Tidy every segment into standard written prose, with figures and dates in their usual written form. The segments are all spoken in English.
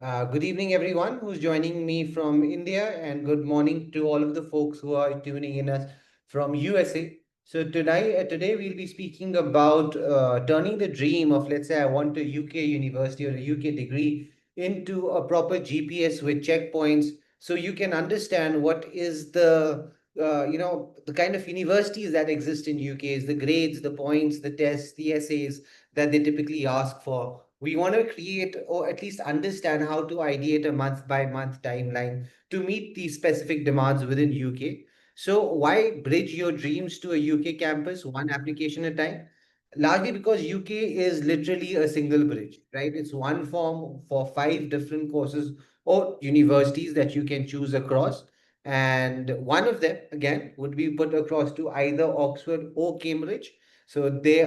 Good evening, everyone who's joining me from India, and good morning to all of the folks who are tuning in us from USA. So today we'll be speaking about turning the dream of, let's say, I want a UK university or a UK degree into a proper GPS with checkpoints, so you can understand what is the kind of universities that exist in UK, is the grades, the points, the tests, the essays that they typically ask for. We want to create or at least understand how to ideate a month by month timeline to meet these specific demands within UK. So why bridge your dreams to a UK campus one application at a time? Largely because UK is literally a single bridge, right? It's one form for five different courses or universities that you can choose across. And one of them, again, would be put across to either Oxford or Cambridge. So the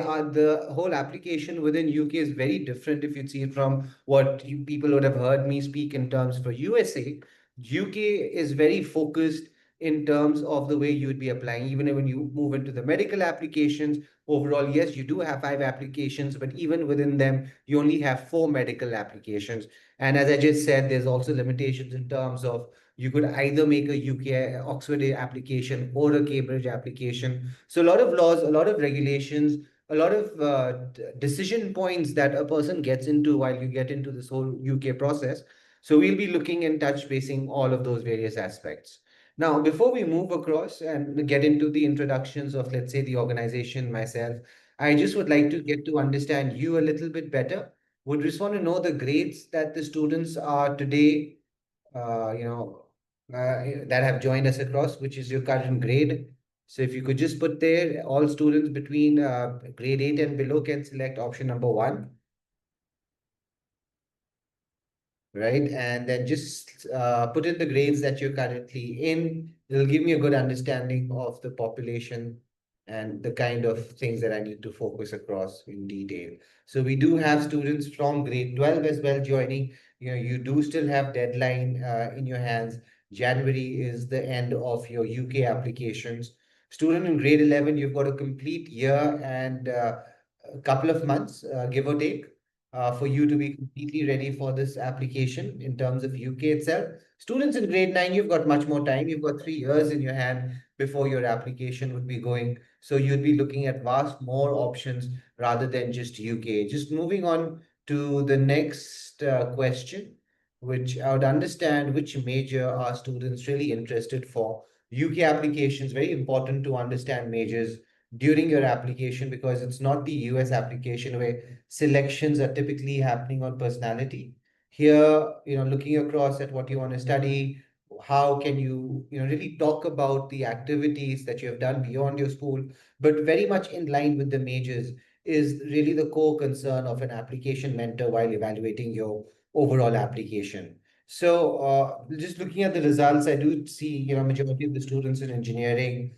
whole application within UK is very different if you see it from what people would have heard me speak in terms for USA. UK is very focused in terms of the way you would be applying. Even when you move into the medical applications, overall, yes, you do have five applications, but even within them, you only have four medical applications. And as I just said, there's also limitations in terms of you could either make a UK Oxford application or a Cambridge application. So a lot of laws, a lot of regulations, a lot of decision points that a person gets into while you get into this whole UK process. So we'll be looking and touch basing all of those various aspects. Now, before we move across and get into the introductions of, let's say, the organization myself, I just would like to get to understand you a little bit better. Would just want to know the grades that the students are today, uh, you know, that have joined us across, which is your current grade. So if you could just put there, all students between grade 8 and below can select option number one, right? And then just put in the grades that you're currently in. It'll give me a good understanding of the population and the kind of things that I need to focus across in detail. So we do have students from grade 12 as well joining. You do still have deadline in your hands. January is the end of your UK applications. Student in grade 11, you've got a complete year and a couple of months, give or take, for you to be completely ready for this application in terms of UK itself. Students in grade 9, you've got much more time. You've got 3 years in your hand before your application would be going. So you'd be looking at vast more options rather than just UK. Just moving on to the next question, which I would understand which major are students really interested for. UK applications, very important to understand majors during your application because it's not the US application where selections are typically happening on personality. Here, looking across at what you want to study, how can you, really talk about the activities that you have done beyond your school, but very much in line with the majors is really the core concern of an application mentor while evaluating your overall application. So, just looking at the results, I do see, majority of the students in engineering,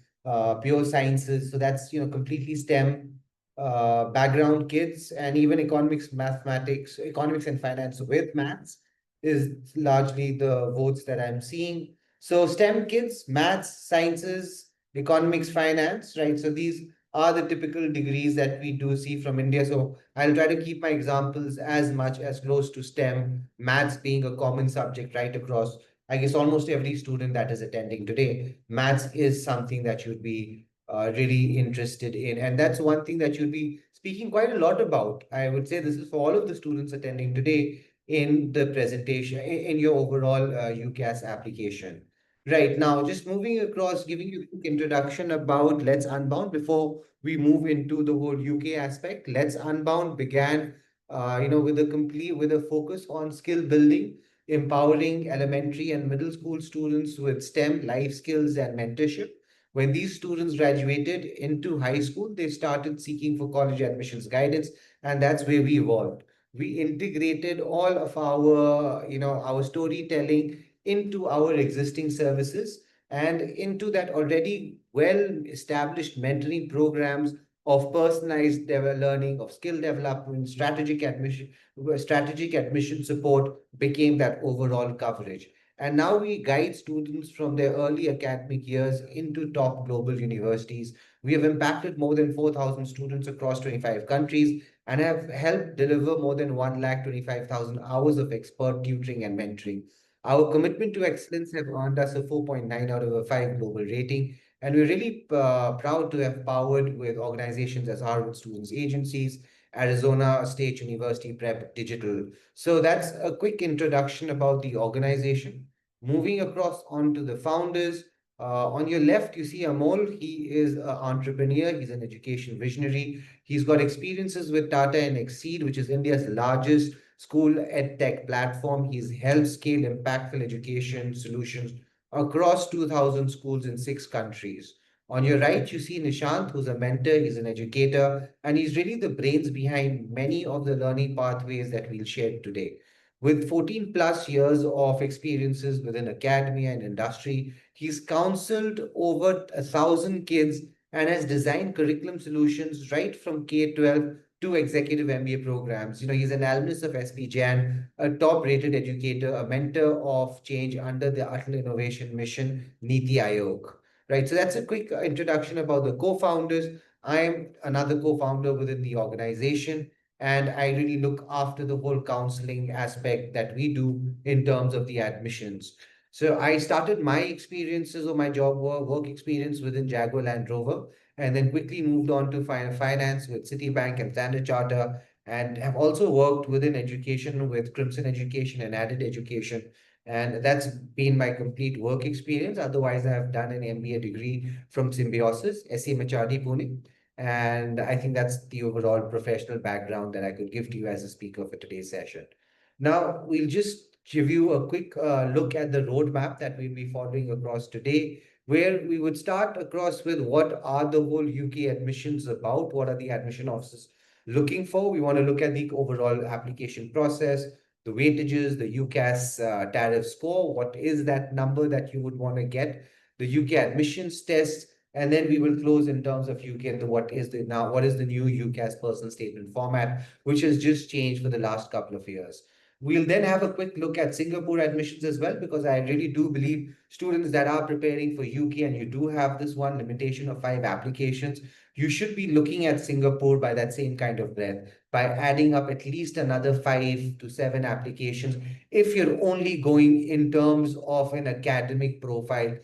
pure sciences. So that's, completely STEM background kids, and even economics and finance with maths is largely the votes that I'm seeing. So STEM kids, maths, sciences, economics, finance, right? So these are the typical degrees that we do see from India. So I'll try to keep my examples as much as close to STEM, maths being a common subject right across, I guess, almost every student that is attending today. Maths is something that you'd be really interested in. And that's one thing that you'll be speaking quite a lot about. I would say this is for all of the students attending today in the presentation, in your overall UCAS application. Right now, just moving across, giving you a quick introduction about Let's Unbound before we move into the whole UK aspect. Let's Unbound began, with a focus on skill building, empowering elementary and middle school students with STEM life skills and mentorship. When these students graduated into high school, they started seeking for college admissions guidance, and that's where we evolved. We integrated all of our storytelling into our existing services and into that already well-established mentoring programs of personalized learning, of skill development, strategic admission support became that overall coverage. And now we guide students from their early academic years into top global universities. We have impacted more than 4,000 students across 25 countries. and have helped deliver more than 1,25,000 hours of expert tutoring and mentoring. Our commitment to excellence have earned us a 4.9 out of a 5 global rating, and we're really proud to have powered with organizations as Harvard Students Agencies, Arizona State University Prep Digital. So that's a quick introduction about the organization. Moving across onto the founders, on your left, you see Amol. He is an entrepreneur. He's an education visionary. He's got experiences with Tata and Exceed, which is India's largest school ed tech platform. He's helped scale impactful education solutions across 2,000 schools in 6 countries. On your right, you see Nishant, who's a mentor, he's an educator, and he's really the brains behind many of the learning pathways that we'll share today. With 14 plus years of experiences within academia and industry, he's counseled over 1,000 kids and has designed curriculum solutions right from K-12 to executive MBA programs. He's an alumnus of SP Jan, a top-rated educator, a mentor of change under the Atal Innovation Mission, Niti Aayog. Right, so that's a quick introduction about the co-founders. I am another co-founder within the organization, and I really look after the whole counseling aspect that we do in terms of the admissions. So I started my experiences or my job work experience within Jaguar Land Rover, and then quickly moved on to finance with Citibank and Standard Charter, and have also worked within education with Crimson Education and Added Education. And that's been my complete work experience. Otherwise, I have done an MBA degree from Symbiosis, SMHRD Pune. And I think that's the overall professional background that I could give to you as a speaker for today's session. Now, we'll just give you a quick look at the roadmap that we'll be following across today, where we would start across with what are the whole UK admissions about, what are the admission officers looking for. We want to look at the overall application process, the weightages, the UCAS tariff score, what is that number that you would want to get, the UK admissions test, and then we will close in terms of UK, what is the new UCAS personal statement format, which has just changed for the last couple of years. We'll then have a quick look at Singapore admissions as well, because I really do believe students that are preparing for UK and you do have this one limitation of 5 applications, you should be looking at Singapore by that same kind of breadth, by adding up at least another 5 to 7 applications if you're only going in terms of an academic profile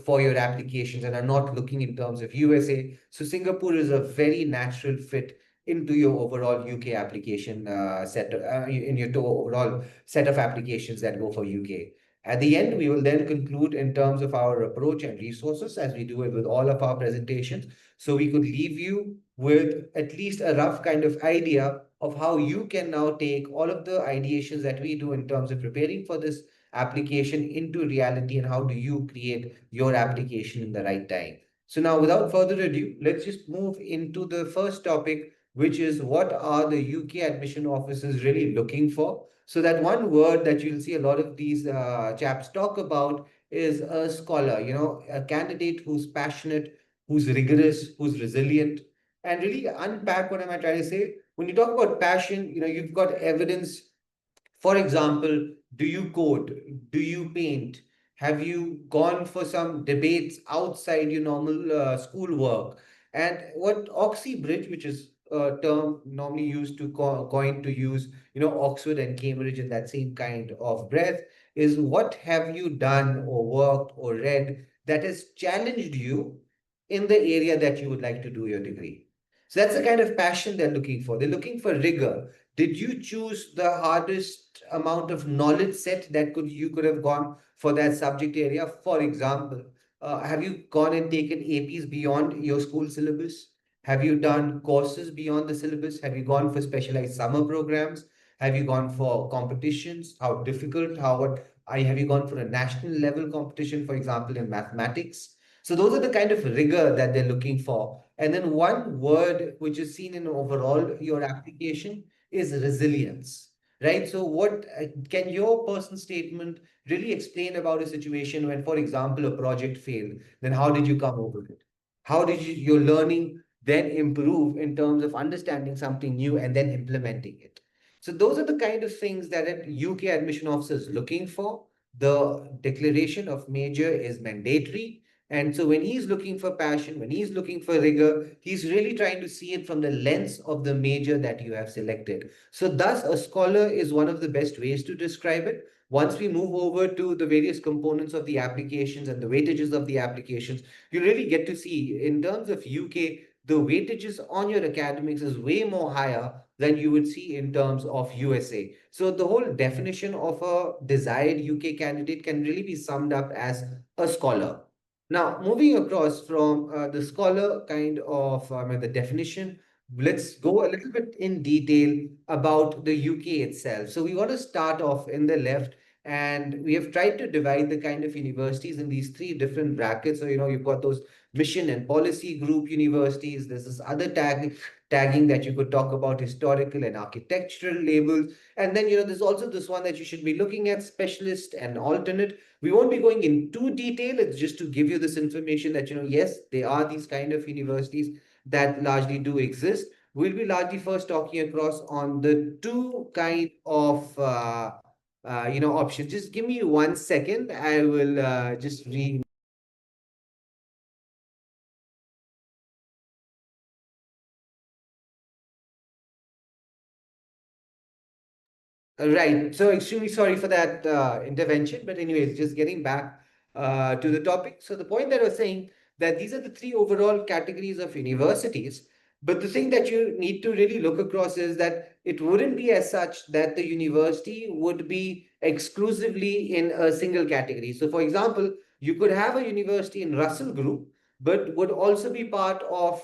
for your applications and are not looking in terms of USA. So Singapore is a very natural fit into your overall UK application set, in your overall set of applications that go for UK. At the end, we will then conclude in terms of our approach and resources as we do it with all of our presentations. So we could leave you with at least a rough kind of idea of how you can now take all of the ideations that we do in terms of preparing for this application into reality, and how do you create your application in the right time. So now, without further ado, let's just move into the first topic, which is what are the UK admission officers really looking for? So that one word that you'll see a lot of these chaps talk about is a scholar, a candidate who's passionate, who's rigorous, who's resilient, and really unpack what am I trying to say? When you talk about passion, you've got evidence. For example, do you code? Do you paint? Have you gone for some debates outside your normal school work? And what Oxy Bridge, which is a term normally used to coin to use, Oxford and Cambridge in that same kind of breath, is what have you done or worked or read that has challenged you in the area that you would like to do your degree? So that's the kind of passion they're looking for. They're looking for rigor. Did you choose the hardest amount of knowledge set that you could have gone for that subject area? For example, have you gone and taken APs beyond your school syllabus? Have you done courses beyond the syllabus? Have you gone for specialized summer programs? Have you gone for competitions? How difficult? Have you gone for a national level competition, for example, in mathematics? So those are the kind of rigor that they're looking for. And then one word which is seen in overall your application is resilience, right? So what can your personal statement really explain about a situation when, for example, a project failed? Then how did you come over it? How did your learning then improve in terms of understanding something new and then implementing it? So those are the kind of things that a UK admission officer is looking for. The declaration of major is mandatory. And so when he's looking for passion, when he's looking for rigor, he's really trying to see it from the lens of the major that you have selected. So thus, a scholar is one of the best ways to describe it. Once we move over to the various components of the applications and the weightages of the applications, you really get to see in terms of UK, the weightages on your academics is way more higher than you would see in terms of USA. So the whole definition of a desired UK candidate can really be summed up as a scholar. Now, moving across from the scholar kind of the definition, let's go a little bit in detail about the UK itself. So we want to start off in the left, and we have tried to divide the kind of universities in these three different brackets. So, you've got those mission and policy group universities. There's this other tagging that you could talk about, historical and architectural labels. And then, there's also this one that you should be looking at, specialist and alternate. We won't be going in too detail. It's just to give you this information that, yes, there are these kind of universities that largely do exist. We'll be largely first talking across on the two kind of, options. Just give me 1 second. I will just read. Right. So extremely sorry for that intervention. But anyways, just getting back to the topic. So the point that I was saying that these are the three overall categories of universities. But the thing that you need to really look across is that it wouldn't be as such that the university would be exclusively in a single category. So for example, you could have a university in Russell Group, but would also be part of,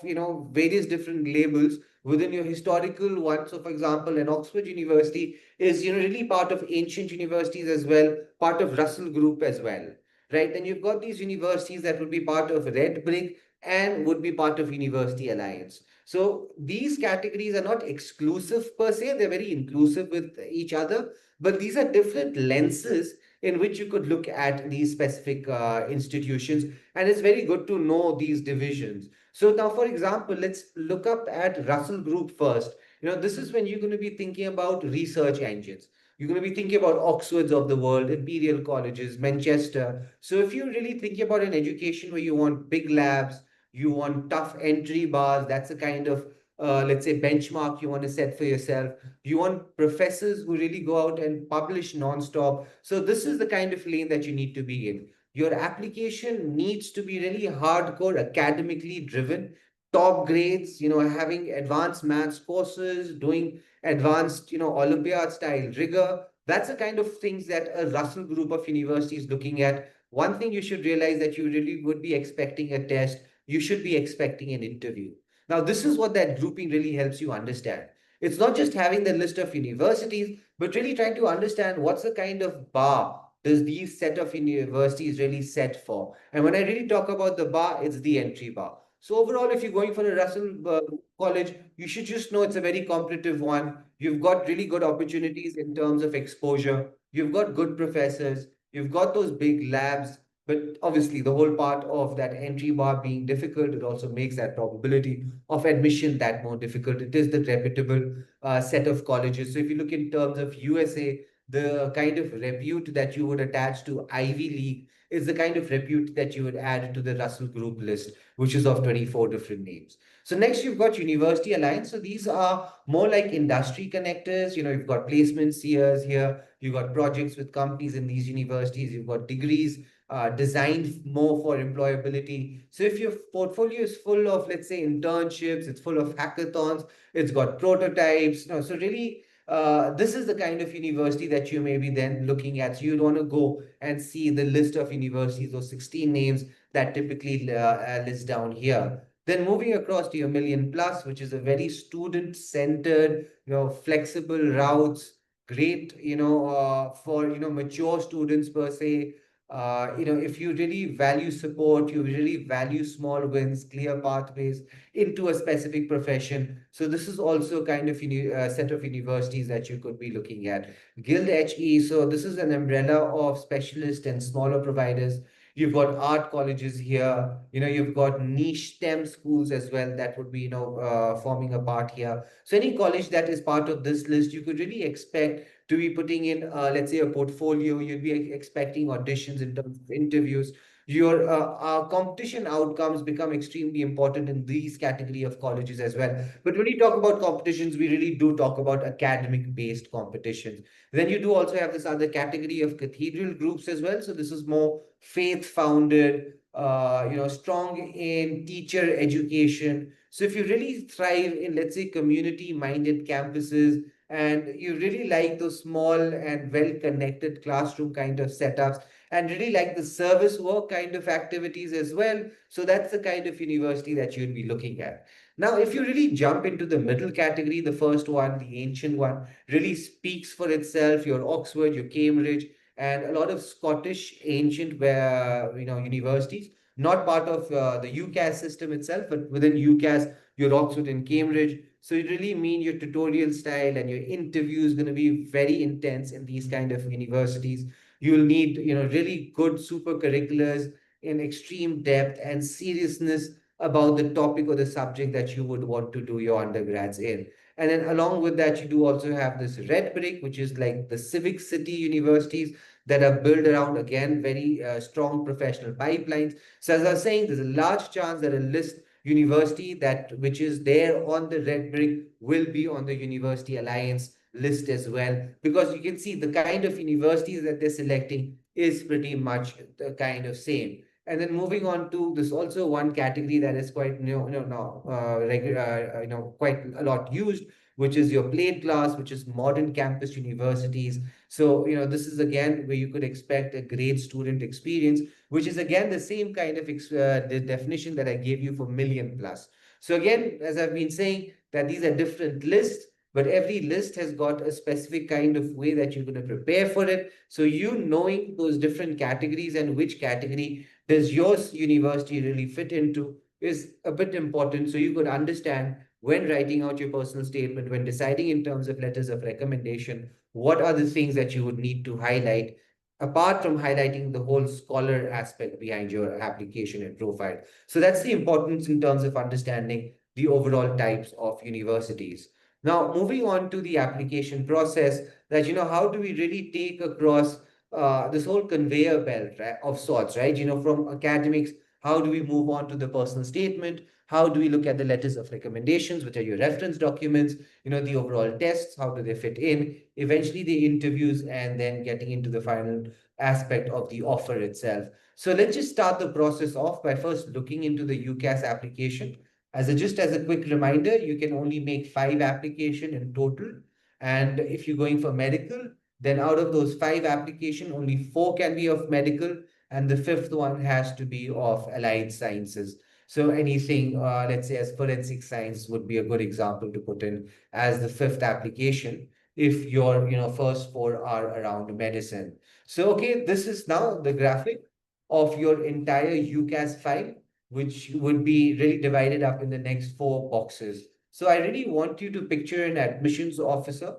various different labels within your historical one. So for example, an Oxford University is really part of ancient universities as well, part of Russell Group as well, right? Then you've got these universities that would be part of Red Brick and would be part of University Alliance. So these categories are not exclusive per se, they're very inclusive with each other, but these are different lenses in which you could look at these specific institutions, and it's very good to know these divisions. So now, for example, let's look up at Russell Group first. This is when you're going to be thinking about research engines. You're going to be thinking about Oxfords of the world, Imperial colleges, Manchester. So if you're really thinking about an education where you want big labs, you want tough entry bars, that's a kind of, let's say, benchmark you want to set for yourself. You want professors who really go out and publish nonstop. So this is the kind of lane that you need to be in. Your application needs to be really hardcore, academically driven, top grades, having advanced maths courses, doing advanced, Olympiad style rigor. That's the kind of things that a Russell group of universities looking at. One thing you should realize that you really would be expecting a test, you should be expecting an interview. Now, this is what that grouping really helps you understand. It's not just having the list of universities, but really trying to understand what's the kind of bar does these set of universities really set for. And when I really talk about the bar, it's the entry bar. So overall, if you're going for a Russell college, you should just know it's a very competitive one. You've got really good opportunities in terms of exposure. You've got good professors. You've got those big labs. But obviously, the whole part of that entry bar being difficult, it also makes that probability of admission that more difficult. It is the reputable set of colleges. So if you look in terms of USA, the kind of repute that you would attach to Ivy League is the kind of repute that you would add to the Russell Group list, which is of 24 different names. So next you've got University Alliance. So these are more like industry connectors. You've got placements here. You've got projects with companies in these universities. You've got degrees designed more for employability. So if your portfolio is full of, let's say, internships, it's full of hackathons, it's got prototypes. So really, this is the kind of university that you may be then looking at. So you'd want to go and see the list of universities, those 16 names that typically list down here. Then moving across to your million plus, which is a very student-centered, flexible routes, great, for, mature students per se. If you really value support, you really value small wins, clear pathways into a specific profession. So this is also kind of set of universities that you could be looking at. Guild HE, so this is an umbrella of specialist and smaller providers. You've got art colleges here. You've got niche STEM schools as well that would be, forming a part here. So any college that is part of this list, you could really expect to be putting in, let's say, a portfolio. You'd be expecting auditions in terms of interviews. Your competition outcomes become extremely important in these category of colleges as well. But when you talk about competitions, we really do talk about academic based competitions. Then you do also have this other category of cathedral groups as well. So this is more faith founded, strong in teacher education. So if you really thrive in, let's say, community minded campuses, and you really like those small and well connected classroom kind of setups, and really like the service work kind of activities as well, so that's the kind of university that you'd be looking at. Now, if you really jump into the middle category, the first one, the ancient one, really speaks for itself. Your Oxford, your Cambridge, and a lot of Scottish ancient universities, not part of the UCAS system itself, but within UCAS, your Oxford and Cambridge. So it really mean your tutorial style and your interview is going to be very intense in these kind of universities. You'll need, really good super curriculars in extreme depth and seriousness about the topic or the subject that you would want to do your undergrads in. And then along with that, you do also have this red brick, which is like the civic city universities that are built around, again, very strong professional pipelines. So as I was saying, there's a large chance that a list university that which is there on the red brick will be on the University Alliance list as well, because you can see the kind of universities that they're selecting is pretty much the kind of same. And then moving on to this, also one category that is quite quite a lot used, which is your plate class, which is modern campus universities. So this is again where you could expect a great student experience, which is again the same kind of the definition that I gave you for million plus. So again, as I've been saying, that these are different lists, but every list has got a specific kind of way that you're going to prepare for it. So you knowing those different categories and which category does your university really fit into is a bit important. So you could understand when writing out your personal statement, when deciding in terms of letters of recommendation, what are the things that you would need to highlight apart from highlighting the whole scholar aspect behind your application and profile. So that's the importance in terms of understanding the overall types of universities. Now, moving on to the application process, that, how do we really take across this whole conveyor belt, right, of sorts, right? From academics, how do we move on to the personal statement? How do we look at the letters of recommendations, which are your reference documents, the overall tests, how do they fit in, eventually the interviews, and then getting into the final aspect of the offer itself. So let's just start the process off by first looking into the UCAS application. Just as a quick reminder, you can only make 5 application in total. And if you're going for medical, then out of those 5 application, only 4 can be of medical, and the fifth one has to be of allied sciences. So anything, let's say, as forensic science would be a good example to put in as the fifth application if your first 4 are around medicine. So okay, this is now the graphic of your entire UCAS file, which would be really divided up in the next 4 boxes. So I really want you to picture an admissions officer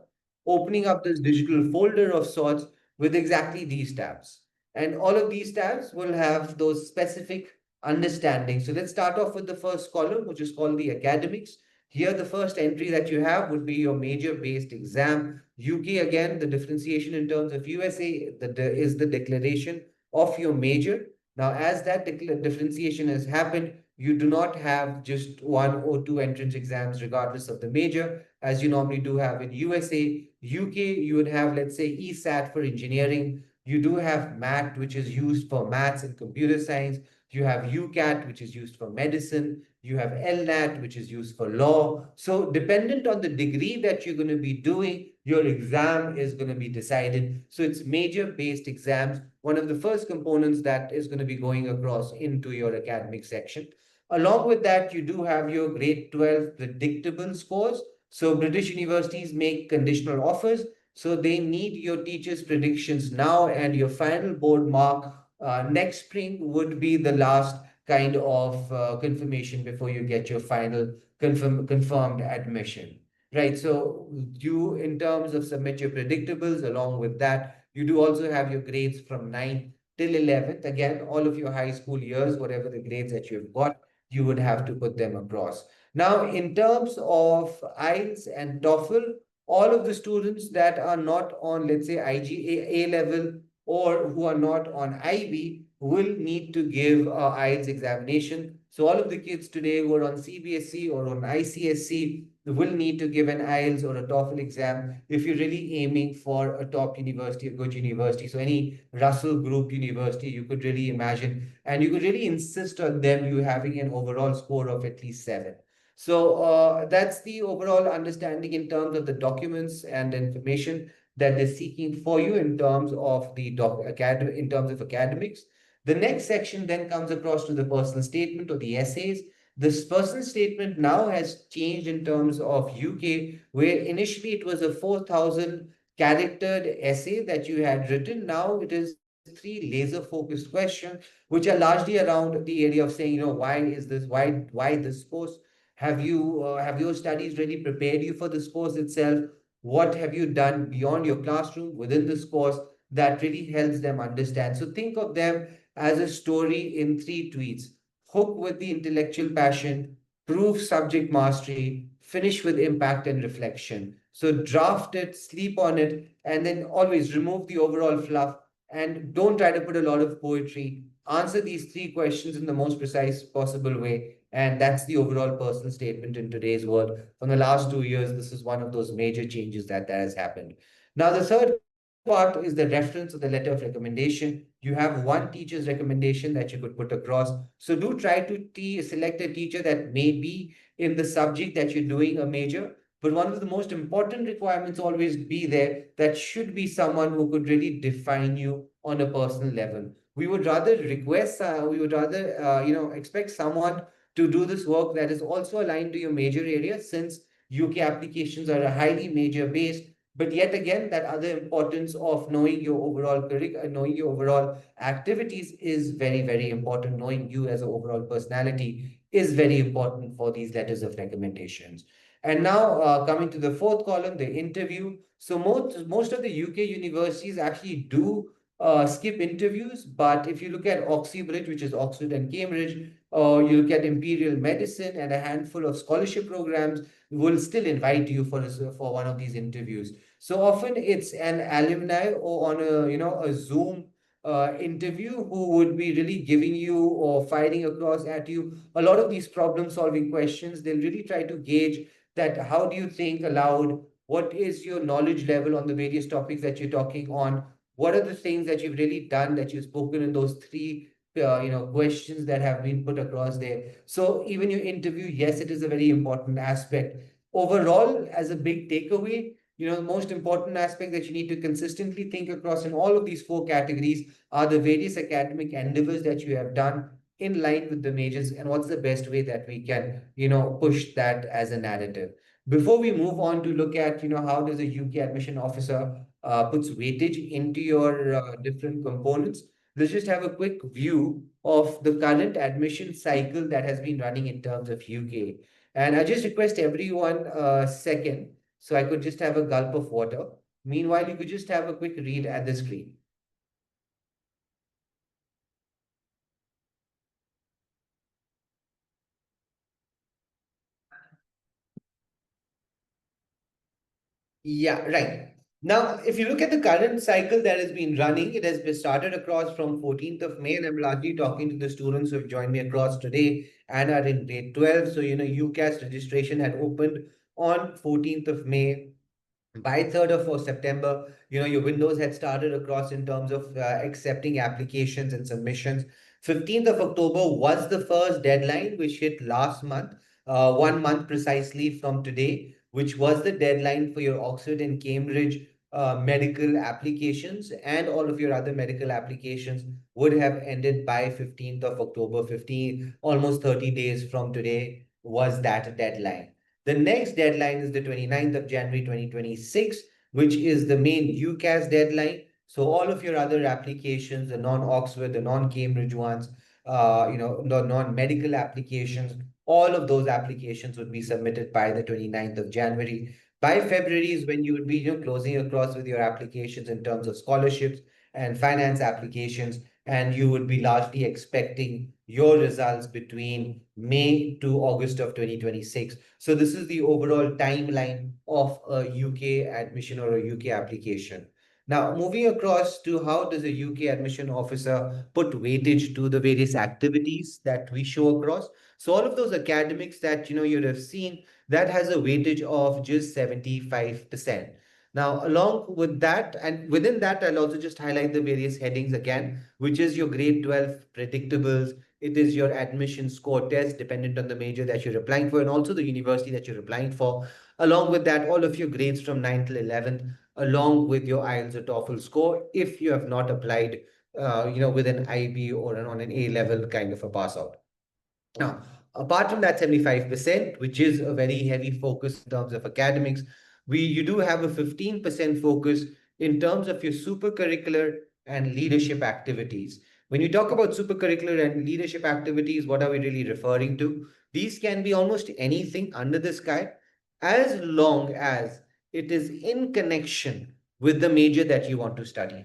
opening up this digital folder of sorts with exactly these tabs. And all of these tabs will have those specific understanding. So let's start off with the first column, which is called the academics. Here, the first entry that you have would be your major based exam. UK, again, the differentiation in terms of USA is the declaration of your major. Now, as that differentiation has happened, you do not have just 1 or 2 entrance exams, regardless of the major, as you normally do have in USA. UK, you would have, let's say, ESAT for engineering. You do have MAT, which is used for maths and computer science. You have UCAT, which is used for medicine. You have LNAT, which is used for law. So dependent on the degree that you're going to be doing, your exam is going to be decided. So it's major based exams, one of the first components that is going to be going across into your academic section. Along with that, you do have your grade 12 predictable scores. So British universities make conditional offers. So they need your teachers' predictions now, and your final board mark next spring would be the last kind of confirmation before you get your final confirmed admission. Right. So you, in terms of submit your predictables, along with that, you do also have your grades from 9th till 11th. Again, all of your high school years, whatever the grades that you've got, you would have to put them across. Now, in terms of IELTS and TOEFL, all of the students that are not on, let's say, IGA A level, or who are not on IB, will need to give a IELTS examination. So all of the kids today who are on CBSE or on ICSC will need to give an IELTS or a TOEFL exam if you're really aiming for a top university, a good university. So any Russell Group university, you could really imagine, and you could really insist on them you having an overall score of at least 7. So that's the overall understanding in terms of the documents and information that they're seeking for you in terms of the in terms of academics. The next section then comes across to the personal statement or the essays. This personal statement now has changed in terms of UK, where initially it was a 4,000 character essay that you had written. Now it is three laser focused questions, which are largely around the area of saying, why is this, why this course? Have your studies really prepared you for this course itself? What have you done beyond your classroom within this course that really helps them understand? So think of them as a story in three tweets: hook with the intellectual passion, prove subject mastery, finish with impact and reflection. So draft it, sleep on it, and then always remove the overall fluff and don't try to put a lot of poetry. Answer these three questions in the most precise possible way. And that's the overall personal statement in today's world. From the last 2 years, this is one of those major changes that has happened. Now, the third part is the reference of the letter of recommendation. You have one teacher's recommendation that you could put across. So do try to select a teacher that may be in the subject that you're doing a major. But one of the most important requirements always be there that should be someone who could really define you on a personal level. We would rather, expect someone to do this work that is also aligned to your major area, since UK applications are a highly major based. But yet again, that other importance of knowing your overall curriculum, knowing your overall activities is very, very important. Knowing you as an overall personality is very important for these letters of recommendations. And now coming to the fourth column, the interview. So most of the UK universities actually do skip interviews, but if you look at Oxybridge, which is Oxford and Cambridge, or you look at Imperial Medicine and a handful of scholarship programs, will still invite you for one of these interviews. So often it's an alumni or on a Zoom interview who would be really giving you or firing across at you a lot of these problem solving questions. They'll really try to gauge that how do you think aloud, what is your knowledge level on the various topics that you're talking on, what are the things that you've really done that you've spoken in those three questions that have been put across there. So even your interview, yes, it is a very important aspect. Overall, as a big takeaway, the most important aspect that you need to consistently think across in all of these four categories are the various academic endeavors that you have done in line with the majors, and what's the best way that we can push that as a narrative. Before we move on to look at how does a UK admission officer puts weightage into your different components, let's just have a quick view of the current admission cycle that has been running in terms of UK. And I just request everyone a second so I could just have a gulp of water. Meanwhile, you could just have a quick read at the screen. Yeah, right. Now, if you look at the current cycle that has been running, it has been started across from 14th of May, and I'm largely talking to the students who have joined me across today and are in grade 12. So, UCAS registration had opened on 14th of May. By 3rd of September, your windows had started across in terms of accepting applications and submissions. 15th of October was the first deadline, which hit last month, 1 month precisely from today, which was the deadline for your Oxford and Cambridge medical applications, and all of your other medical applications would have ended by 15th of October. 15, almost 30 days from today was that deadline. The next deadline is the 29th of January 2026, which is the main UCAS deadline. So all of your other applications, the non-Oxford, the non-Cambridge ones, the non-medical applications, all of those applications would be submitted by the 29th of January. By February is when you would be closing across with your applications in terms of scholarships and finance applications, and you would be largely expecting your results between May to August of 2026. So this is the overall timeline of a UK admission or a UK application. Now, moving across to how does a UK admission officer put weightage to the various activities that we show across? So all of those academics that you'd have seen, that has a weightage of just 75%. Now, along with that, and within that, I'll also just highlight the various headings again, which is your grade 12 predictables. It is your admission score test, dependent on the major that you're applying for, and also the university that you're applying for. Along with that, all of your grades from 9th till 11th, along with your IELTS or TOEFL score, if you have not applied, with an IB or on an A level kind of a pass out. Now, apart from that 75%, which is a very heavy focus in terms of academics, you do have a 15% focus in terms of your supercurricular and leadership activities. When you talk about supercurricular and leadership activities, what are we really referring to? These can be almost anything under the sky, as long as it is in connection with the major that you want to study.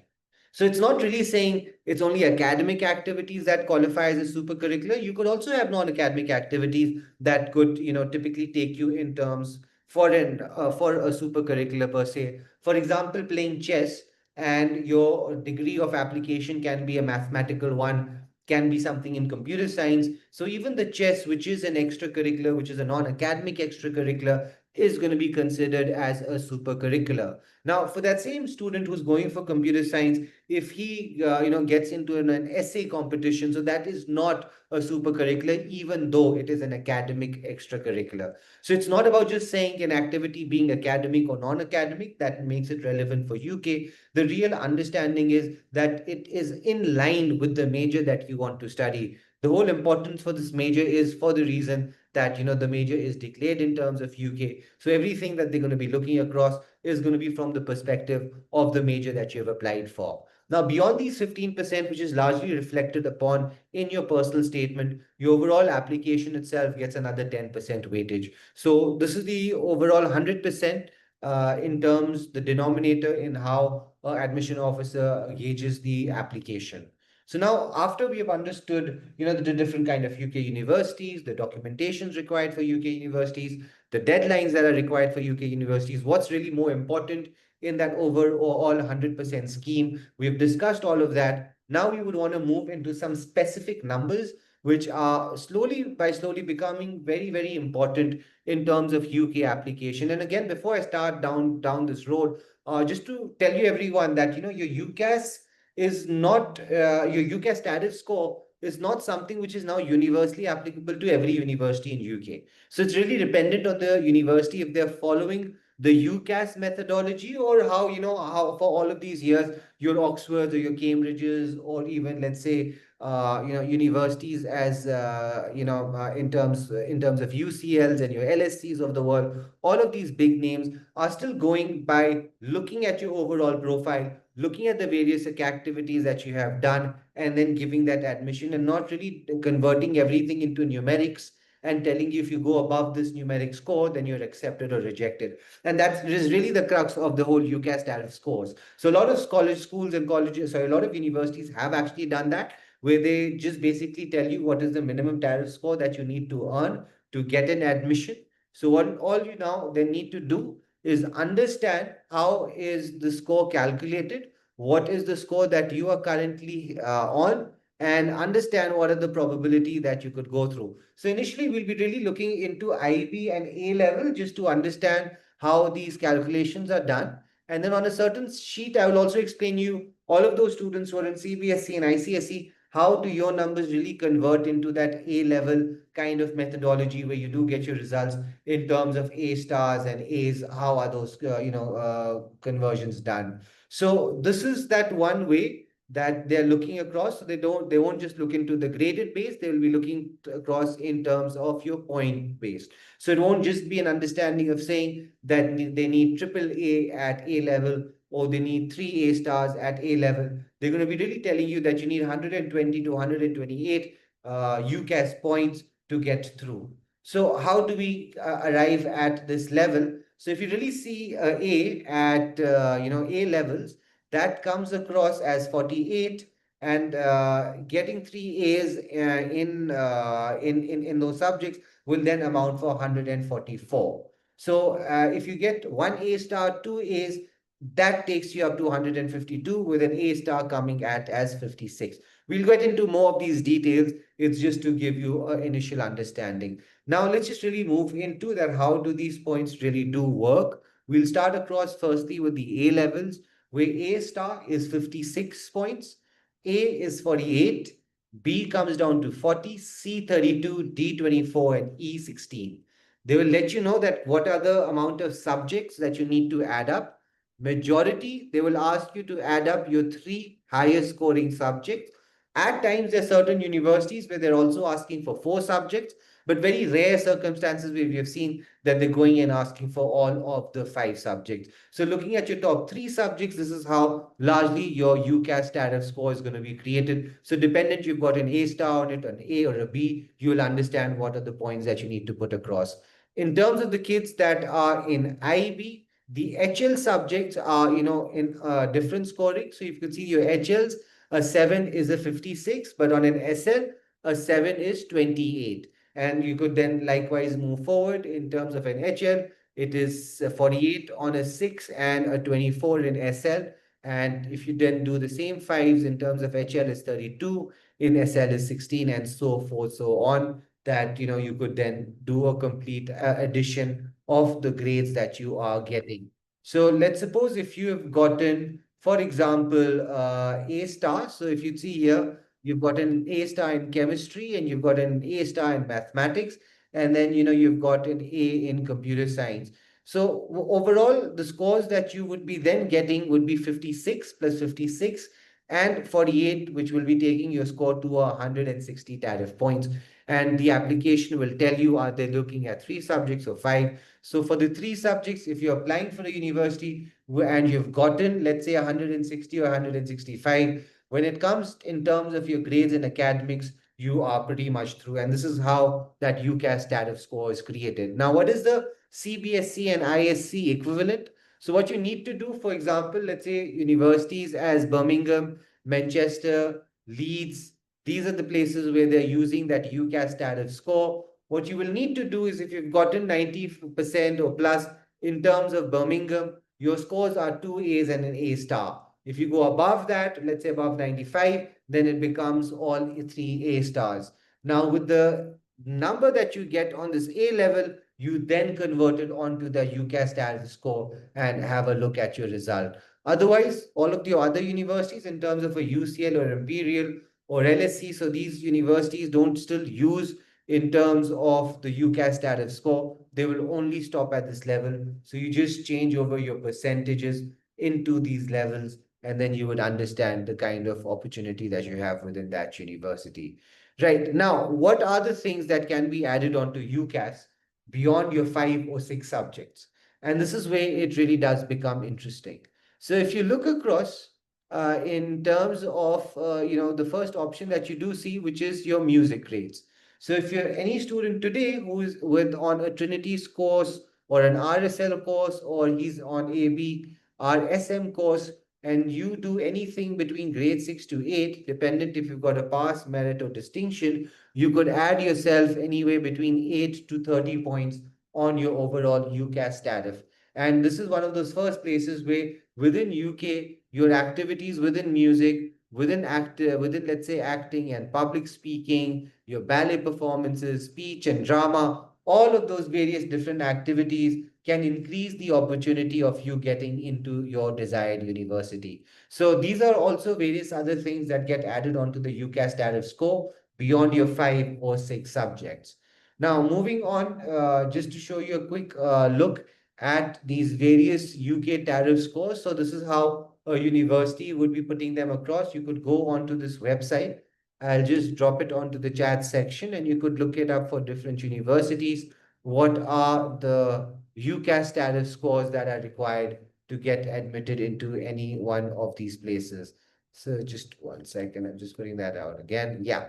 So it's not really saying it's only academic activities that qualify as a supercurricular. You could also have non-academic activities that could, typically take you in terms for a supercurricular per se. For example, playing chess, and your degree of application can be a mathematical one, can be something in computer science. So even the chess, which is an extracurricular, which is a non-academic extracurricular, is going to be considered as a supercurricular. Now, for that same student who's going for computer science, if he gets into an essay competition, so that is not a supercurricular, even though it is an academic extracurricular. So it's not about just saying an activity being academic or non-academic that makes it relevant for UK. The real understanding is that it is in line with the major that you want to study. The whole importance for this major is for the reason that the major is declared in terms of UK. So everything that they're going to be looking across is going to be from the perspective of the major that you've applied for. Now, beyond these 15%, which is largely reflected upon in your personal statement, your overall application itself gets another 10% weightage. So this is the overall 100% in terms, the denominator in how an admission officer gauges the application. So now, after we have understood, the different kind of UK universities, the documentations required for UK universities, the deadlines that are required for UK universities, what's really more important in that overall 100% scheme. We've discussed all of that. Now we would want to move into some specific numbers, which are slowly becoming very, very important in terms of UK application. And again, before I start down this road, just to tell you everyone that your UCAS is not your UCAS status score is not something which is now universally applicable to every university in UK. So it's really dependent on the university if they're following the UCAS methodology, or how for all of these years your Oxfords or your Cambridges, or even let's say universities as in terms of UCLs and your LSCs of the world, all of these big names are still going by looking at your overall profile, looking at the various activities that you have done, and then giving that admission, and not really converting everything into numerics and telling you if you go above this numeric score, then you're accepted or rejected. And that is really the crux of the whole UCAS tariff scores. So a lot of college schools and colleges, sorry, a lot of universities have actually done that, where they just basically tell you what is the minimum tariff score that you need to earn to get an admission. So what all you now then need to do is understand how is the score calculated, what is the score that you are currently on, and understand what are the probability that you could go through. So initially, we'll be really looking into IB and A level just to understand how these calculations are done. And then on a certain sheet, I will also explain you all of those students who are in CBSE and ICSE, how do your numbers really convert into that A level kind of methodology where you do get your results in terms of A stars and A's. How are those conversions done? So this is that one way that they're looking across. So they won't just look into the graded base, they will be looking across in terms of your point based. So it won't just be an understanding of saying that they need triple A at A level, or they need 3 A stars at A level. They're going to be really telling you that you need 120 to 128 UCAS points to get through. So how do we arrive at this level? So if you really see A at A levels, that comes across as 48, and getting 3 A's in those subjects will then amount for 144. So if you get 1 A star, 2 A's, that takes you up to 152 with an A star coming at as 56. We'll get into more of these details. It's just to give you an initial understanding. Now let's just really move into that. How do these points really do work? We'll start across firstly with the A levels, where A star is 56 points, A is 48, B comes down to 40, C 32, D 24, and E 16. They will let you know that what are the amount of subjects that you need to add up. Majority, they will ask you to add up your three highest scoring subjects. At times, there are certain universities where they're also asking for four subjects, but very rare circumstances where we have seen that they're going and asking for all of the five subjects. So, looking at your top three subjects, this is how largely your UCAS tariff score is going to be created. So, dependent, you've got an A star on it, an A or a B, you will understand what are the points that you need to put across. In terms of the kids that are in IB, the HL subjects are, in different scoring. So if you can see your HLs, a 7 is a 56, but on an SL, a 7 is 28. And you could then likewise move forward in terms of an HL. It is 48 on a 6 and a 24 in SL. And if you then do the same fives in terms of HL is 32, in SL is 16, and so forth, so on, that you could then do a complete addition of the grades that you are getting. So let's suppose if you have gotten, for example, A star. So if you see here, you've got an A star in chemistry and you've got an A star in mathematics, and then you've got an A in computer science. So overall, the scores that you would be then getting would be 56 plus 56 and 48, which will be taking your score to 160 tariff points. And the application will tell you, are they looking at three subjects or five? So for the three subjects, if you're applying for a university and you've gotten, let's say, 160 or 165, when it comes in terms of your grades and academics, you are pretty much through. And this is how that UCAS tariff score is created. Now, what is the CBSC and ISC equivalent? So what you need to do, for example, let's say universities as Birmingham, Manchester, Leeds, these are the places where they're using that UCAS tariff score. What you will need to do is, if you've gotten 90% or plus in terms of Birmingham, your scores are two A's and an A star. If you go above that, let's say above 95, then it becomes all three A stars. Now, with the number that you get on this A level, you then convert it onto the UCAS tariff score and have a look at your result. Otherwise, all of the other universities, in terms of a UCL or Imperial or LSC, so these universities don't still use in terms of the UCAS tariff score. They will only stop at this level. So you just change over your percentages into these levels, and then you would understand the kind of opportunity that you have within that university. Right. Now, what are the things that can be added onto UCAS beyond your five or six subjects? And this is where it really does become interesting. So if you look across in terms of the first option that you do see, which is your music grades. So if you're any student today who is with on a Trinity's course or an RSL course, or he's on AB or SM course, and you do anything between grade 6 to 8, dependent if you've got a pass, merit, or distinction, you could add yourself anywhere between 8 to 30 points on your overall UCAS tariff. And this is one of those first places where within UK, your activities within music, within let's say acting and public speaking, your ballet performances, speech and drama, all of those various different activities can increase the opportunity of you getting into your desired university. So these are also various other things that get added onto the UCAS tariff score beyond your five or six subjects. Now, moving on, just to show you a quick look at these various UK tariff scores. So this is how a university would be putting them across. You could go onto this website. I'll just drop it onto the chat section, and you could look it up for different universities. What are the UCAS tariff scores that are required to get admitted into any one of these places? So just one second, I'm just putting that out again. Yeah.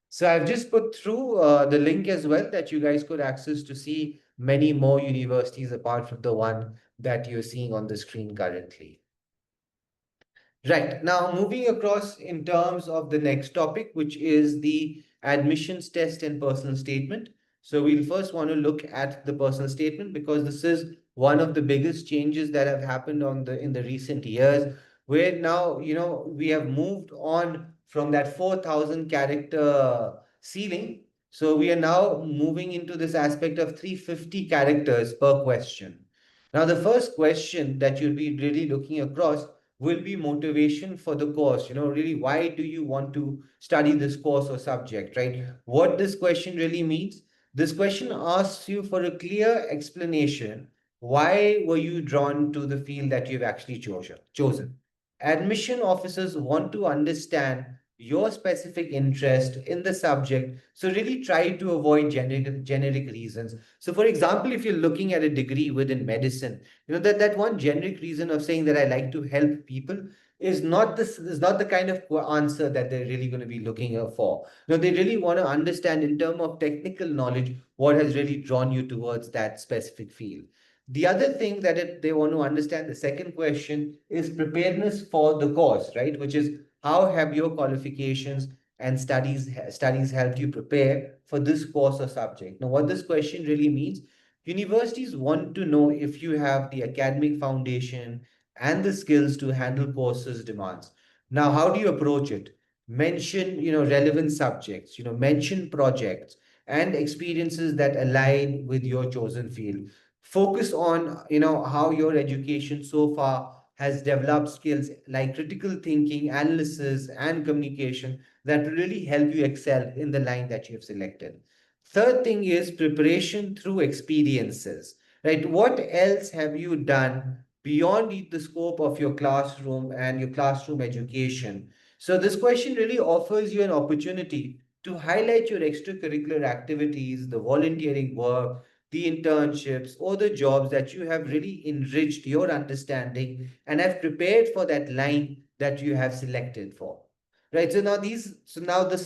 So I've just put through the link as well that you guys could access to see many more universities apart from the one that you're seeing on the screen currently. Right. Now, moving across in terms of the next topic, which is the admissions test and personal statement. So we'll first want to look at the personal statement, because this is one of the biggest changes that have happened on the in the recent years, where now, we have moved on from that 4,000 character ceiling. So we are now moving into this aspect of 350 characters per question. Now, the first question that you'll be really looking across will be motivation for the course. Really, why do you want to study this course or subject, right? What this question really means, this question asks you for a clear explanation. Why were you drawn to the field that you've actually chosen? Admission officers want to understand your specific interest in the subject. So really try to avoid generic reasons. So for example, if you're looking at a degree within medicine, that one generic reason of saying that I like to help people is not the kind of answer that they're really going to be looking for. They really want to understand in terms of technical knowledge what has really drawn you towards that specific field. The other thing that they want to understand, the second question, is preparedness for the course, right? Which is, how have your qualifications and studies helped you prepare for this course or subject? Now, what this question really means, universities want to know if you have the academic foundation and the skills to handle courses demands. Now, how do you approach it? Mention, relevant subjects, mention projects and experiences that align with your chosen field. Focus on, how your education so far has developed skills like critical thinking, analysis, and communication that will really help you excel in the line that you have selected. Third thing is preparation through experiences, right? What else have you done beyond the scope of your classroom and your classroom education? So this question really offers you an opportunity to highlight your extracurricular activities, the volunteering work, the internships, or the jobs that you have really enriched your understanding and have prepared for that line that you have selected for. Right. So now this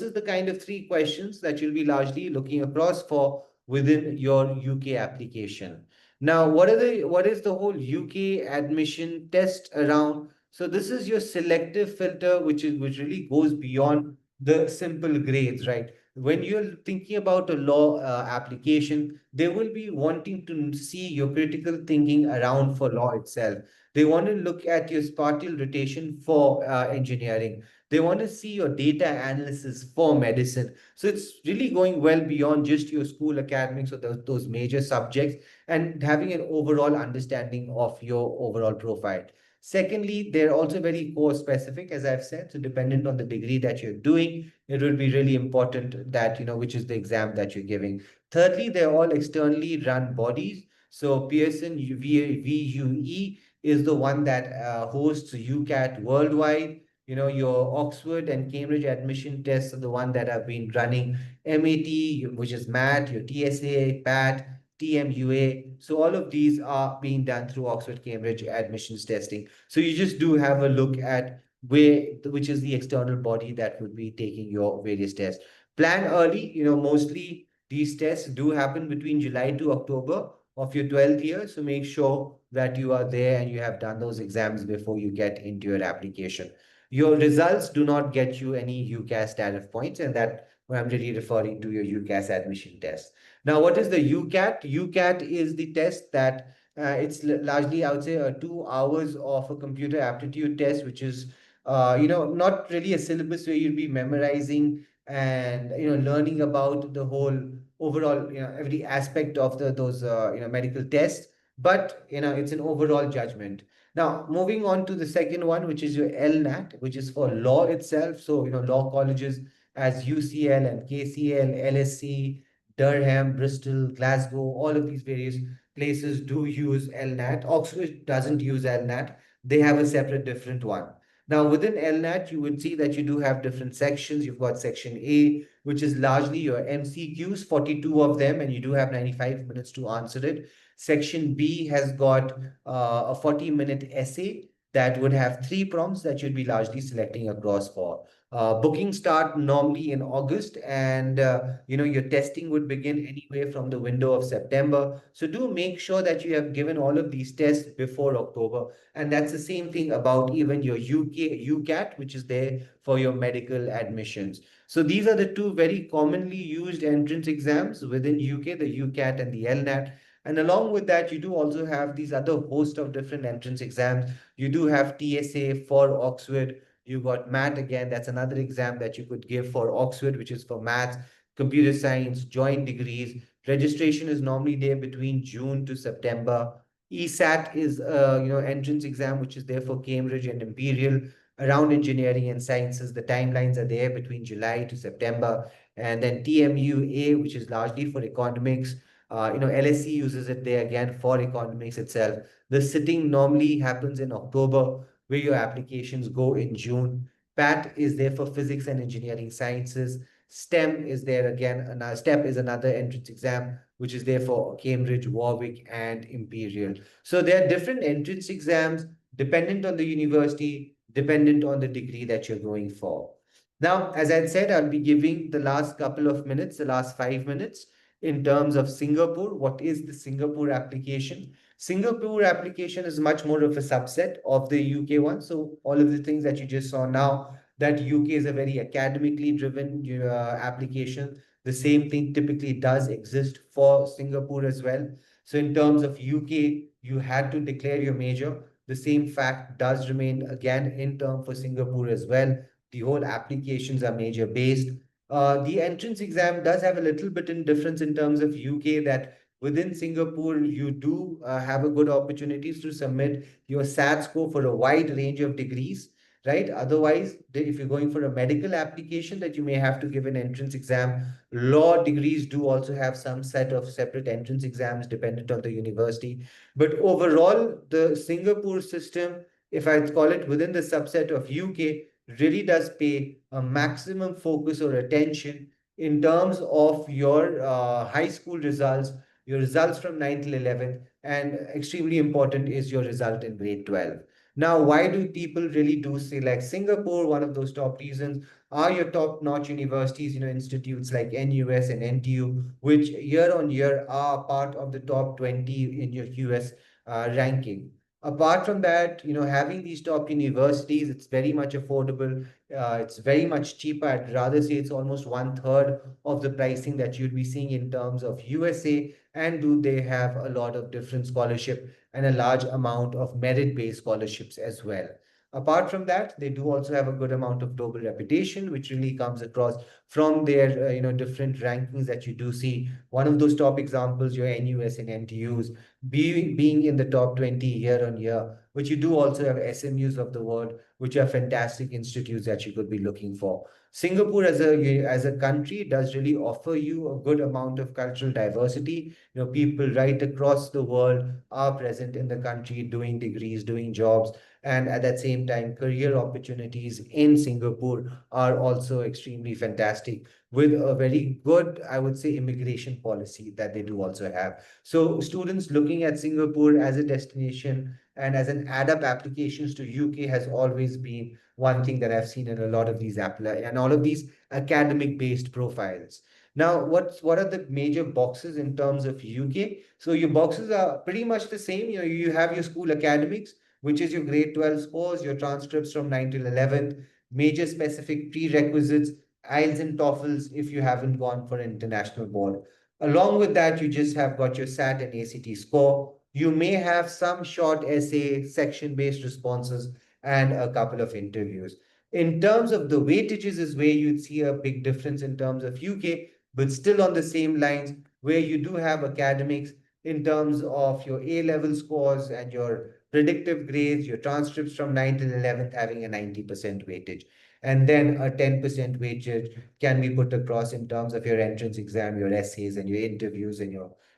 is the kind of three questions that you'll be largely looking across for within your UK application. Now, what is the whole UK admission test around? So this is your selective filter, which really goes beyond the simple grades, right? When you're thinking about a law application, they will be wanting to see your critical thinking around for law itself. They want to look at your spatial rotation for engineering. They want to see your data analysis for medicine. So it's really going well beyond just your school academics or those major subjects, and having an overall understanding of your overall profile. Secondly, they're also very course specific, as I've said. So dependent on the degree that you're doing, it will be really important that, which is the exam that you're giving. Thirdly, they're all externally run bodies. So Pearson VUE is the one that hosts UCAT worldwide. Your Oxford and Cambridge admission tests are the one that have been running MAT, which is MAT, your TSA, PAT, TMUA. So all of these are being done through Oxford Cambridge admissions testing. So you just do have a look at which is the external body that would be taking your various tests. Plan early. Mostly these tests do happen between July to October of your 12th year. So make sure that you are there and you have done those exams before you get into your application. Your results do not get you any UCAS tariff points, and that what I'm really referring to your UCAS admission test. Now, what is the UCAT? UCAT is the test that it's largely, I would say, 2 hours of a computer aptitude test, which is, not really a syllabus where you'll be memorizing and, learning about the whole overall, every aspect of those, medical tests, but, it's an overall judgment. Now, moving on to the second one, which is your LNAT, which is for law itself. So, law colleges as UCL and KCL, LSC, Durham, Bristol, Glasgow, all of these various places do use LNAT. Oxford doesn't use LNAT. They have a separate different one. Now, within LNAT, you would see that you do have different sections. You've got section A, which is largely your MCQs, 42 of them, and you do have 95 minutes to answer it. Section B has got a 40-minute essay that would have three prompts that you'd be largely selecting across for. Booking start normally in August, and your testing would begin anywhere from the window of September. So do make sure that you have given all of these tests before October, and that's the same thing about even your UCAT, which is there for your medical admissions. So these are the two very commonly used entrance exams within UK, the UCAT and the LNAT. And along with that, you do also have these other host of different entrance exams. You do have TSA for Oxford. You got MAT again. That's another exam that you could give for Oxford, which is for maths, computer science, joint degrees. Registration is normally there between June to September. ESAT is a entrance exam which is there for Cambridge and Imperial around engineering and sciences. The timelines are there between July to September. And then TMUA, which is largely for economics. LSE uses it there again for economics itself. The sitting normally happens in October, where your applications go in June. PAT is there for physics and engineering sciences. STEM is there again. Another STEP is another entrance exam, which is there for Cambridge, Warwick, and Imperial. So there are different entrance exams dependent on the university, dependent on the degree that you're going for. Now, as I said, I'll be giving the last couple of minutes, the last 5 minutes, in terms of Singapore. What is the Singapore application? Singapore application is much more of a subset of the UK one. So all of the things that you just saw now, that UK is a very academically driven application. The same thing typically does exist for Singapore as well. So in terms of UK, you had to declare your major. The same fact does remain again in term for Singapore as well. The whole applications are major based. The entrance exam does have a little bit in difference in terms of UK, that within Singapore, you do have a good opportunities to submit your SAT score for a wide range of degrees, right? Otherwise, if you're going for a medical application, that you may have to give an entrance exam. Law degrees do also have some set of separate entrance exams dependent on the university. But overall, the Singapore system, if I call it within the subset of UK, really does pay a maximum focus or attention in terms of your high school results, your results from 9th till 11th, and extremely important is your result in grade 12. Now, why do people really do select Singapore? One of those top reasons are your top-notch universities, institutes like NUS and NTU, which year on year are part of the top 20 in your US ranking. Apart from that, having these top universities, it's very much affordable. It's very much cheaper. I'd rather say it's almost one third of the pricing that you'd be seeing in terms of USA. And do they have a lot of different scholarship and a large amount of merit-based scholarships as well. Apart from that, they do also have a good amount of global reputation, which really comes across from their different rankings that you do see. One of those top examples, your NUS and NTUs, being in the top 20 year on year, which you do also have SMUs of the world, which are fantastic institutes that you could be looking for. Singapore as a country does really offer you a good amount of cultural diversity. People right across the world are present in the country doing degrees, doing jobs, and at that same time, career opportunities in Singapore are also extremely fantastic, with a very good, I would say, immigration policy that they do also have. So students looking at Singapore as a destination and as an add-up applications to UK has always been one thing that I've seen in a lot of these apply and all of these academic-based profiles. Now, what are the major boxes in terms of UK? So your boxes are pretty much the same. You have your school academics, which is your grade 12 scores, your transcripts from 9 till 11th, major specific prerequisites, IELTS and TOEFLs if you haven't gone for an international board. Along with that, you just have got your SAT and ACT score. You may have some short essay, section-based responses, and a couple of interviews. In terms of the weightages is where you'd see a big difference in terms of UK, but still on the same lines where you do have academics in terms of your A-level scores and your predictive grades, your transcripts from 9th till 11th having a 90% weightage. And then a 10% weightage can be put across in terms of your entrance exam, your essays, and your interviews, and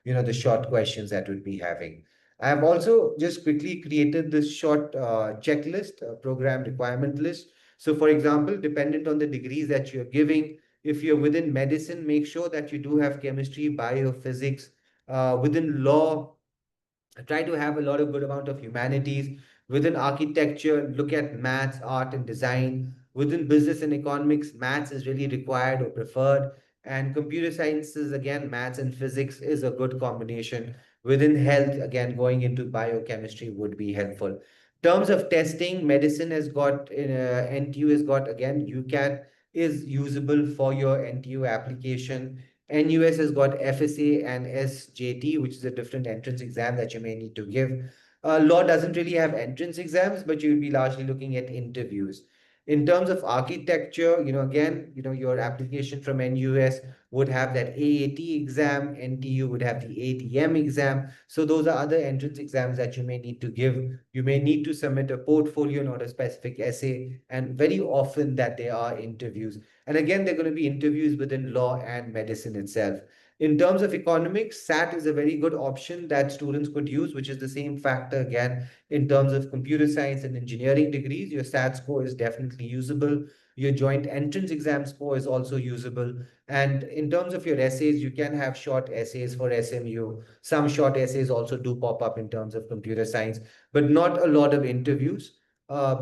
the short questions that would be having. I have also just quickly created this short checklist, program requirement list. So, for example, dependent on the degrees that you're giving, if you're within medicine, make sure that you do have chemistry, biophysics. Within law, try to have a lot of good amount of humanities. Within architecture, look at maths, art, and design. Within business and economics, maths is really required or preferred. And computer sciences, again, maths and physics is a good combination. Within health, again, going into biochemistry would be helpful. In terms of testing, medicine has got, NTU has got, again, UCAT is usable for your NTU application. NUS has got FSA and SJT, which is a different entrance exam that you may need to give. Law doesn't really have entrance exams, but you'll be largely looking at interviews. In terms of architecture, again, your application from NUS would have that AAT exam, NTU would have the ATM exam. So those are other entrance exams that you may need to give. You may need to submit a portfolio, not a specific essay, and very often that there are interviews. And again, there are going to be interviews within law and medicine itself. In terms of economics, SAT is a very good option that students could use, which is the same factor again in terms of computer science and engineering degrees. Your SAT score is definitely usable. Your joint entrance exam score is also usable. And in terms of your essays, you can have short essays for SMU. Some short essays also do pop up in terms of computer science, but not a lot of interviews.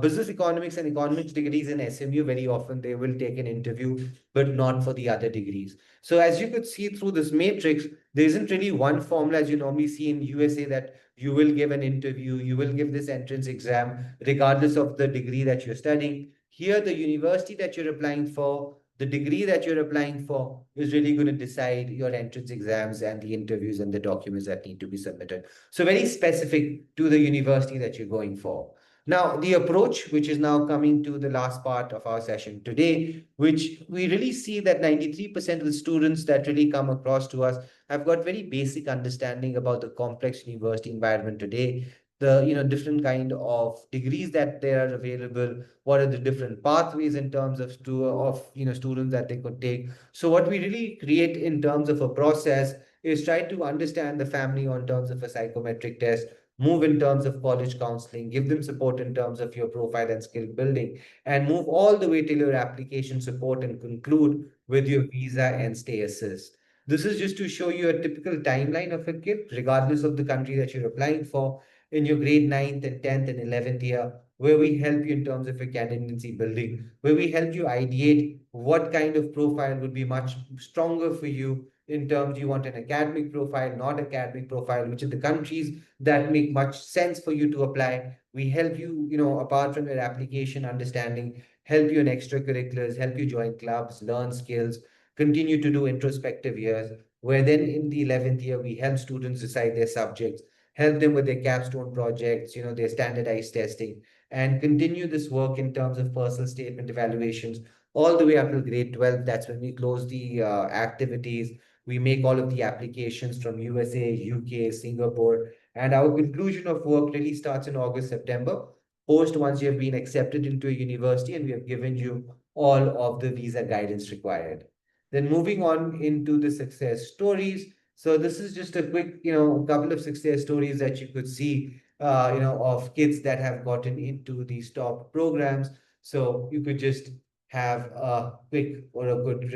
Business economics and economics degrees in SMU, very often they will take an interview, but not for the other degrees. So as you could see through this matrix, there isn't really one formula as you normally see in USA that you will give an interview, you will give this entrance exam, regardless of the degree that you're studying. Here, the university that you're applying for, the degree that you're applying for is really going to decide your entrance exams and the interviews and the documents that need to be submitted. So very specific to the university that you're going for. Now, the approach, which is now coming to the last part of our session today, which we really see that 93% of the students that really come across to us have got very basic understanding about the complex university environment today, the different kind of degrees that they are available, what are the different pathways in terms of students that they could take. So what we really create in terms of a process is try to understand the family on terms of a psychometric test, move in terms of college counseling, give them support in terms of your profile and skill building, and move all the way till your application support and conclude with your visa and stay assist. This is just to show you a typical timeline of a kid, regardless of the country that you're applying for, in your grade 9th and 10th and 11th year, where we help you in terms of your candidacy building, where we help you ideate what kind of profile would be much stronger for you in terms you want an academic profile, not academic profile, which are the countries that make much sense for you to apply. We help you, apart from your application understanding, help you in extracurriculars, help you join clubs, learn skills, continue to do introspective years, where then in the 11th year, we help students decide their subjects, help them with their capstone projects, their standardized testing, and continue this work in terms of personal statement evaluations all the way up to grade 12. That's when we close the activities. We make all of the applications from USA, UK, Singapore, and our conclusion of work really starts in August, September. Post once you have been accepted into a university and we have given you all of the visa guidance required. Then moving on into the success stories. So this is just a quick, couple of success stories that you could see, of kids that have gotten into these top programs. So you could just have a quick or a good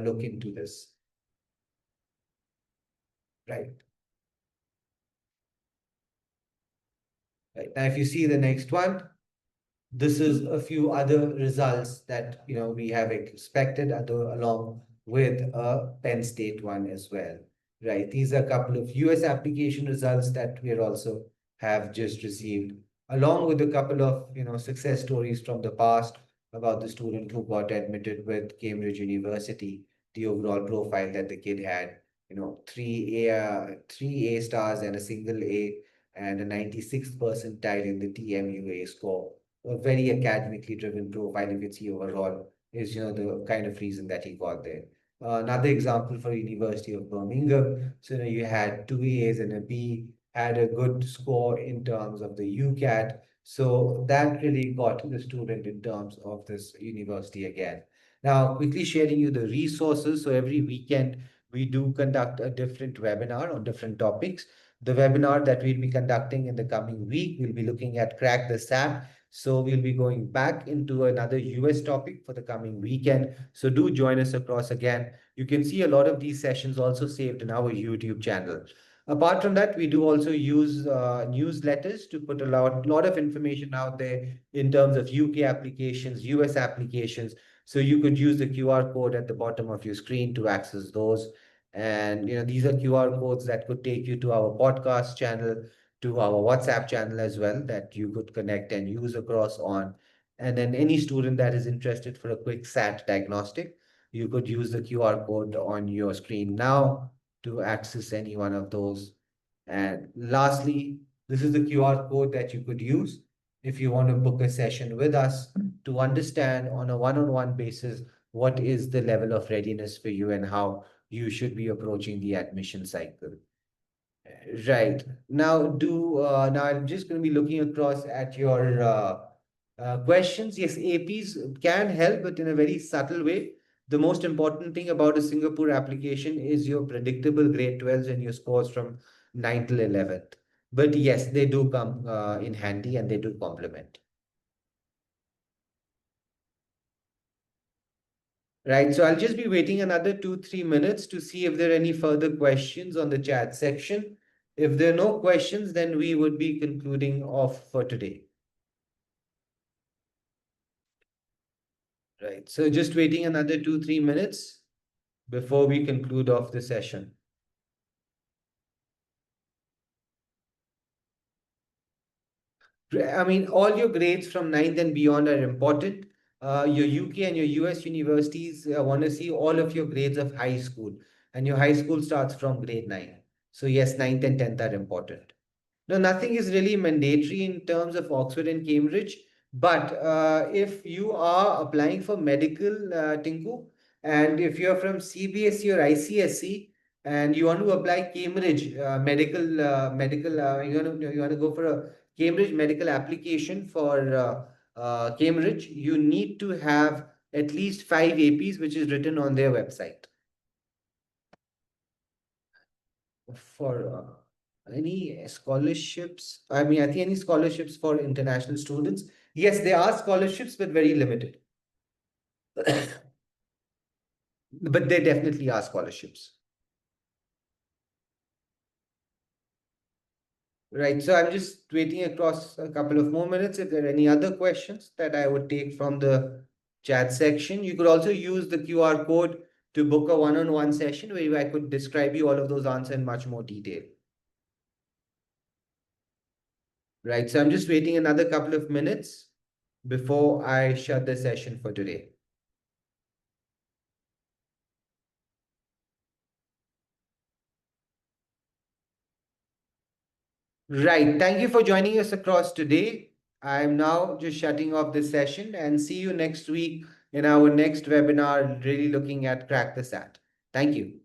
look into this, right? Right. Now, if you see the next one, this is a few other results that we have expected along with a Penn State one as well, right? These are a couple of US application results that we are also have just received, along with a couple of success stories from the past about the student who got admitted with Cambridge University, the overall profile that the kid had, three A stars and a single A and a 96th percentile in the TMUA score. A very academically driven profile, if you see overall, is the kind of reason that he got there. Another example for University of Birmingham. So you had two A's and a B, had a good score in terms of the UCAT. So that really got the student in terms of this university again. Now, quickly sharing you the resources. So every weekend we do conduct a different webinar on different topics. The webinar that we'll be conducting in the coming week, we'll be looking at Crack the SAT. So we'll be going back into another US topic for the coming weekend. So do join us across again. You can see a lot of these sessions also saved in our YouTube channel. Apart from that, we do also use newsletters to put a lot of information out there in terms of UK applications, US applications. So you could use the QR code at the bottom of your screen to access those. And these are QR codes that could take you to our podcast channel, to our WhatsApp channel as well, that you could connect and use across on. And then any student that is interested for a quick SAT diagnostic, You could use the QR code on your screen now to access any one of those. And lastly, this is the QR code that you could use if you want to book a session with us to understand on a one-on-one basis what is the level of readiness for you and how you should be approaching the admission cycle. Right. Now I'm just going to be looking across at your questions. Yes, APs can help, but in a very subtle way. The most important thing about a Singapore application is your predictable grade 12s and your scores from 9th till 11th. But yes, they do come in handy and they do complement. Right. So I'll just be waiting another 2, 3 minutes to see if there are any further questions on the chat section. If there are no questions, then we would be concluding off for today. Right. So just waiting another 2, 3 minutes before we conclude off the session. I mean, all your grades from ninth and beyond are important. Your UK and your US universities want to see all of your grades of high school, and your high school starts from grade 9. So yes, ninth and 10th are important. No, nothing is really mandatory in terms of Oxford and Cambridge. But if you are applying for medical, Tinku, and if you're from CBSE or ICSE and you want to apply Cambridge you want to go for a Cambridge medical application for Cambridge, you need to have at least 5 APs, which is written on their website. For any scholarships, I mean, I think any scholarships for international students. Yes, there are scholarships, but very limited. But there definitely are scholarships. Right. So I'm just waiting across a couple of more minutes. If there are any other questions that I would take from the chat section, you could also use the QR code to book a one-on-one session where I could describe you all of those answers in much more detail. Right. So I'm just waiting another couple of minutes before I shut the session for today. Right. Thank you for joining us across today. I'm now just shutting off this session and see you next week in our next webinar, really looking at Crack the SAT. Thank you.